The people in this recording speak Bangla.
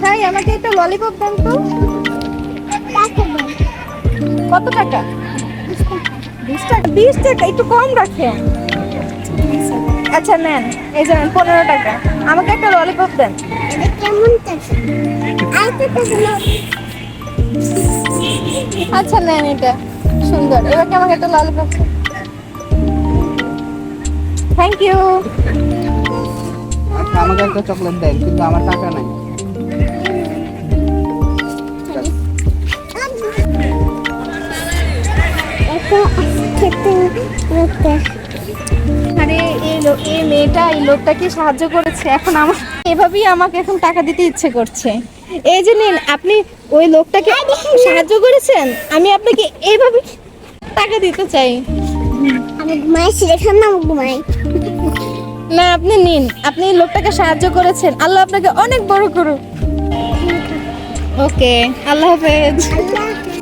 ভাই আমাকে একটা ললিপপ দেন তো। কত টাকা? 20 টাকা। 20 টাকা একটু কম রাখেন। আচ্ছা নেন, এই যে নেন 15 টাকা। আমাকে একটা ললিপপ দেন। আচ্ছা নেন, এটা সুন্দর। এবার কি আমাকে একটা ললিপপ? Thank you. আচ্ছা আমাকে একটা চকলেট দেন, কিন্তু আমার টাকা নাই। আরে এই মেয়েটা এই লোকটাকে সাহায্য করেছে, এখন আমার এভাবেই আমাকে এখন টাকা দিতে ইচ্ছে করছে। এই যে নিন, আপনি ওই লোকটাকে সাহায্য করেছেন, আমি আপনাকে এইভাবে টাকা দিতে চাই। আমি ঘুমাইছি, দেখেন না আমি ঘুমাই। না আপনি নিন, আপনি এই লোকটাকে সাহায্য করেছেন, আল্লাহ আপনাকে অনেক বড় করুক। ওকে, আল্লাহ হাফেজ। আল্লাহ হাফেজ।